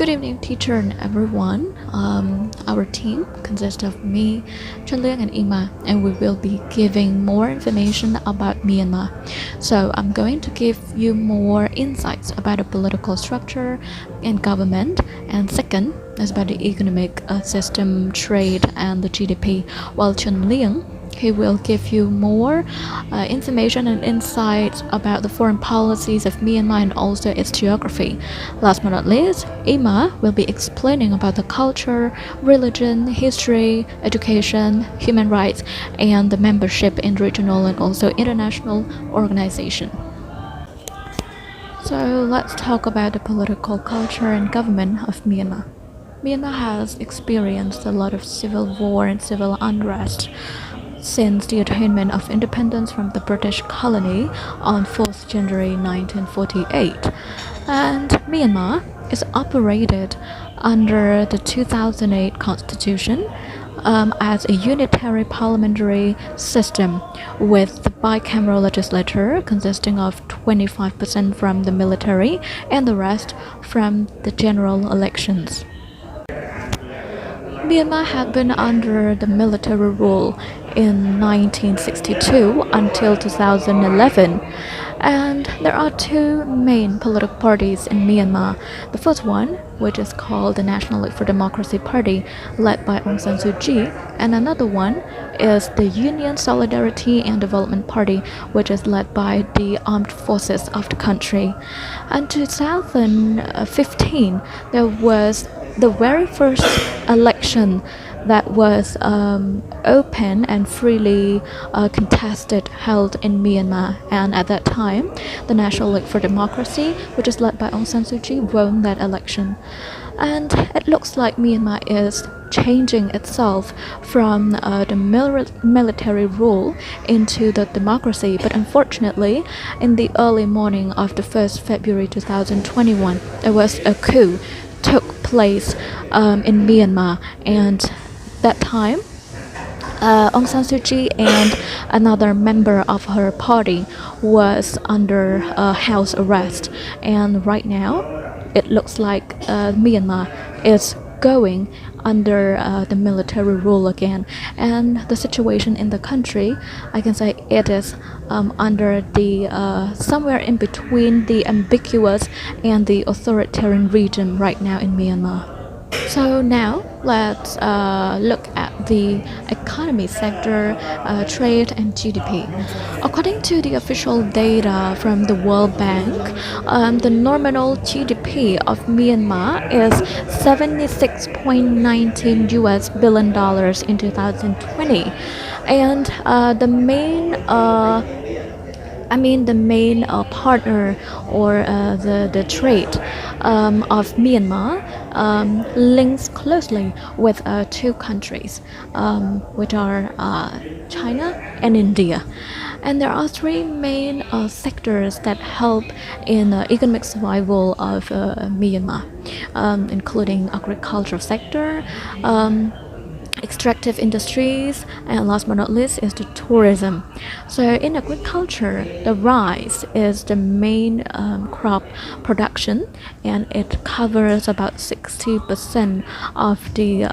Good evening, teacher and everyone. Our team consists of me, Liang, and Ima, and we will be giving more information about Myanmar. So I'm going to give you more insights about the political structure and government, and second is about the economic system, trade, and the GDP, while Liang he will give you more information and insights about the foreign policies of Myanmar and also its geography. Last but not least, Ima will be explaining about the culture, religion, history, education, human rights, and the membership in regional and also international organizations. So let's talk about the political culture and government of Myanmar. Myanmar has experienced a lot of civil war and civil unrest since the attainment of independence from the British colony on 4th January 1948. And Myanmar is operated under the 2008 constitution as a unitary parliamentary system with the bicameral legislature consisting of 25% from the military and the rest from the general elections. Myanmar had been under the military rule in 1962 until 2011, and there are two main political parties in Myanmar. The first one, which is called the National League for Democracy Party, led by Aung San Suu Kyi, and another one is the Union Solidarity and Development Party, which is led by the armed forces of the country. In 2015, there was the very first election that was open and freely contested held in Myanmar, and at that time the National League for Democracy, which is led by Aung San Suu Kyi, won that election. And it looks like Myanmar is changing itself from the military rule into the democracy, but unfortunately in the early morning of the 1st February 2021 there was a coup took place in Myanmar, and that time Aung San Suu Kyi and another member of her party was under house arrest, and right now it looks like Myanmar is going under the military rule again, and the situation in the country, I can say it is under the somewhere in between the ambiguous and the authoritarian regime right now in Myanmar. So now let's look at the economy sector, trade and GDP. According to the official data from the World Bank, the nominal GDP of Myanmar is $76.19 billion in 2020, and the main partner or the trade of Myanmar links closely with two countries, which are China and India. And there are three main sectors that help in economic survival of Myanmar, including agricultural sector, extractive industries, and last but not least is the tourism. So in agriculture, the rice is the main crop production, and it covers about 60% of the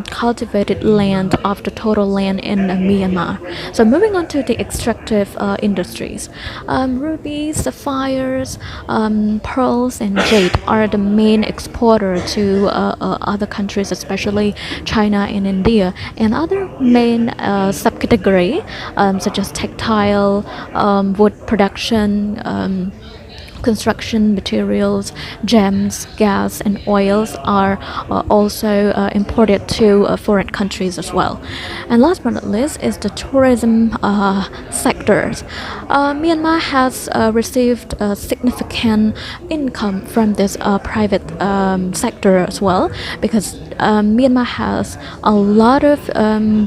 cultivated land of the total land in Myanmar. So moving on to the extractive industries, rubies, sapphires, pearls, and jade are the main exporter to other countries, especially China and India. And other main subcategory such as textile, wood production, construction materials, gems, gas, and oils are also imported to foreign countries as well. And last but not least is the tourism sectors. Myanmar has received significant income from this private sector as well, because Myanmar has a lot of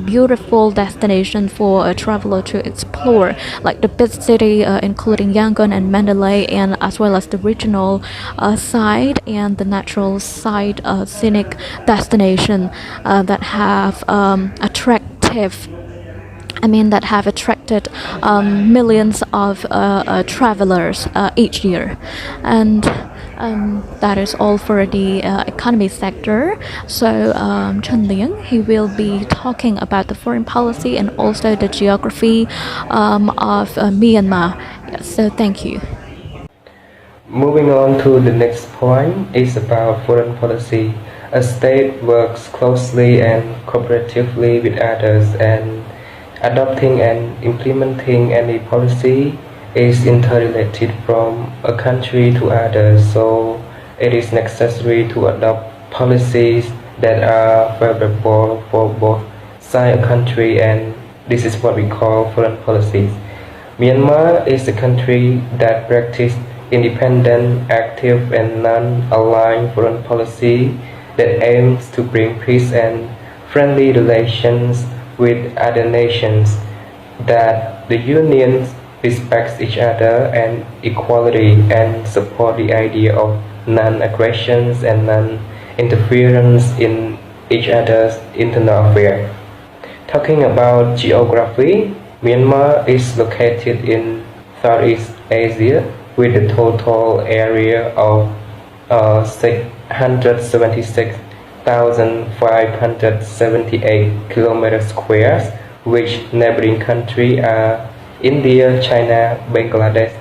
beautiful destinations for a traveler to explore, like the big city including Yangon and Mandalay, and as well as the regional side and the natural side scenic destination that have attracted millions of travelers each year. And That is all for the economy sector. So Chen Liang, he will be talking about the foreign policy and also the geography of Myanmar. Yes, so thank you. Moving on to the next point is about foreign policy. A state works closely and cooperatively with others, and adopting and implementing any policy is interrelated from a country to others, so it is necessary to adopt policies that are favorable for both sides of a country, and this is what we call foreign policies. Myanmar is a country that practices independent, active, and non-aligned foreign policy that aims to bring peace and friendly relations with other nations, that the union respects each other and equality and support the idea of non-aggression and non-interference in each other's internal affairs. Talking about geography, Myanmar is located in Southeast Asia with a total area of 676,578 kilometers squares, which neighboring countries are India, China, Bangladesh,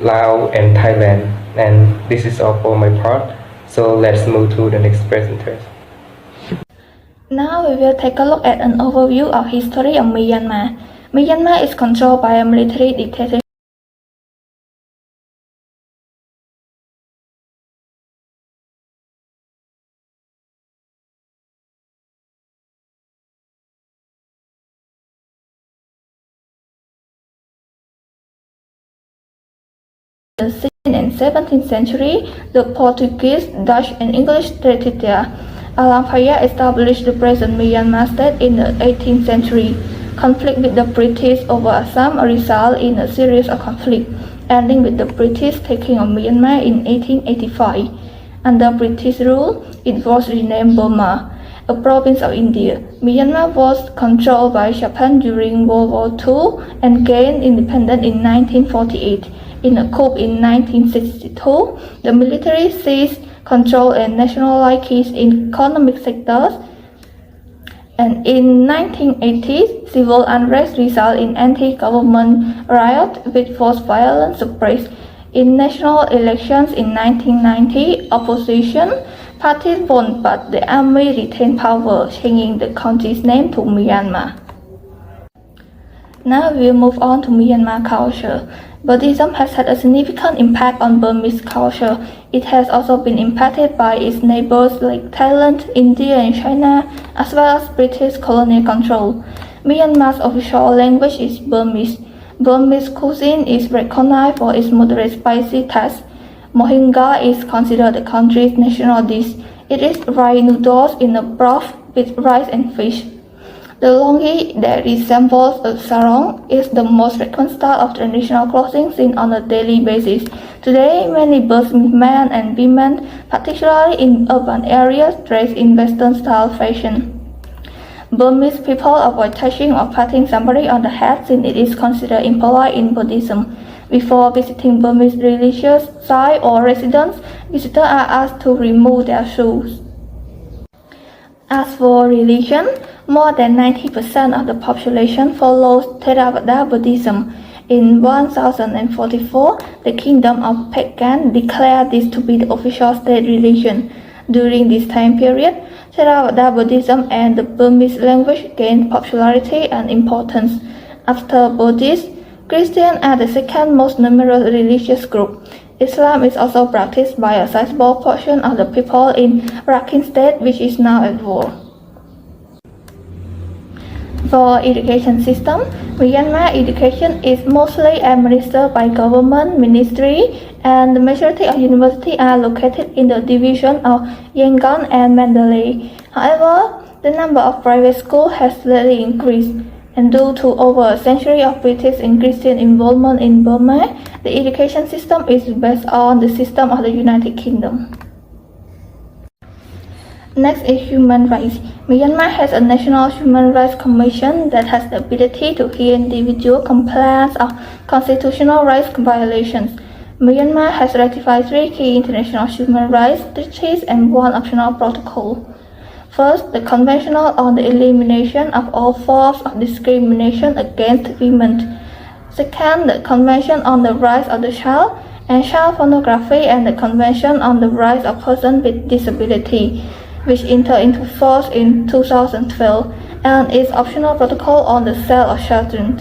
Laos, and Thailand. And this is all for my part. So let's move to the next presenter. Now we will take a look at an overview of history of Myanmar. Myanmar is controlled by a military dictatorship. In the 16th and 17th century, the Portuguese, Dutch, and English territory Alampaya established the present Myanmar state in the 18th century. Conflict with the British over Assam resulted in a series of conflicts, ending with the British taking of Myanmar in 1885. Under British rule, it was renamed Burma, a province of India. Myanmar was controlled by Japan during World War II and gained independence in 1948. In a coup in 1962, the military seized control and nationalized key economic sectors, and in 1980, civil unrest resulted in anti-government riots which was violence suppressed. In national elections in 1990, opposition parties won, but the army retained power, changing the country's name to Myanmar. Now we'll move on to Myanmar culture. Buddhism has had a significant impact on Burmese culture. It has also been impacted by its neighbors like Thailand, India, and China, as well as British colonial control. Myanmar's official language is Burmese. Burmese cuisine is recognized for its moderate spicy taste. Mohinga is considered the country's national dish. It is rice noodles in a broth with rice and fish. The longi that resembles a sarong is the most frequent style of traditional clothing seen on a daily basis. Today, many Burmese men and women, particularly in urban areas, dress in Western-style fashion. Burmese people avoid touching or patting somebody on the head since it is considered impolite in Buddhism. Before visiting Burmese religious sites or residence, visitors are asked to remove their shoes. As for religion, more than 90% of the population follows Theravada Buddhism. In 1044, the Kingdom of Pagan declared this to be the official state religion. During this time period, Theravada Buddhism and the Burmese language gained popularity and importance. After Buddhists, Christians are the second most numerous religious group. Islam is also practiced by a sizable portion of the people in Rakhine State, which is now at war. For education system, Myanmar education is mostly administered by government ministry, and the majority of universities are located in the division of Yangon and Mandalay. However, the number of private schools has slightly increased, and due to over a century of British and Christian involvement in Burma, the education system is based on the system of the United Kingdom. Next is human rights. Myanmar has a National Human Rights Commission that has the ability to hear individual complaints of constitutional rights violations. Myanmar has ratified 3 key international human rights treaties and 1 optional protocol. First, the Convention on the Elimination of All Forms of Discrimination Against Women. Second, the Convention on the Rights of the Child and Child Pornography and the Convention on the Rights of Persons with Disability, which entered into force in 2012, and its optional protocol on the sale of children.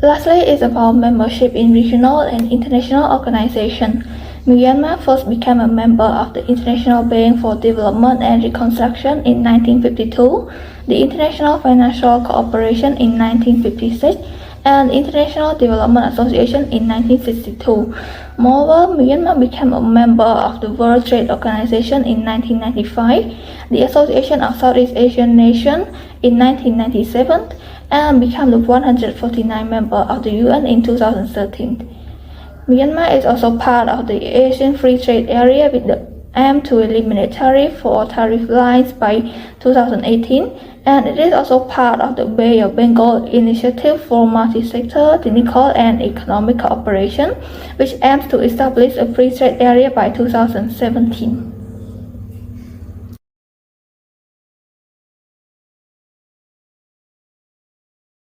Lastly, is about membership in regional and international organizations. Myanmar first became a member of the International Bank for Development and Reconstruction in 1952, the International Financial Cooperation in 1956, and the International Development Association in 1962. Moreover, Myanmar became a member of the World Trade Organization in 1995, the Association of Southeast Asian Nations in 1997, and became the 149th member of the UN in 2013. Myanmar is also part of the Asian Free Trade Area with the aim to eliminate tariff for tariff lines by 2018, and it is also part of the Bay of Bengal Initiative for Multi-Sector, Technical and Economic Cooperation, which aims to establish a free trade area by 2017.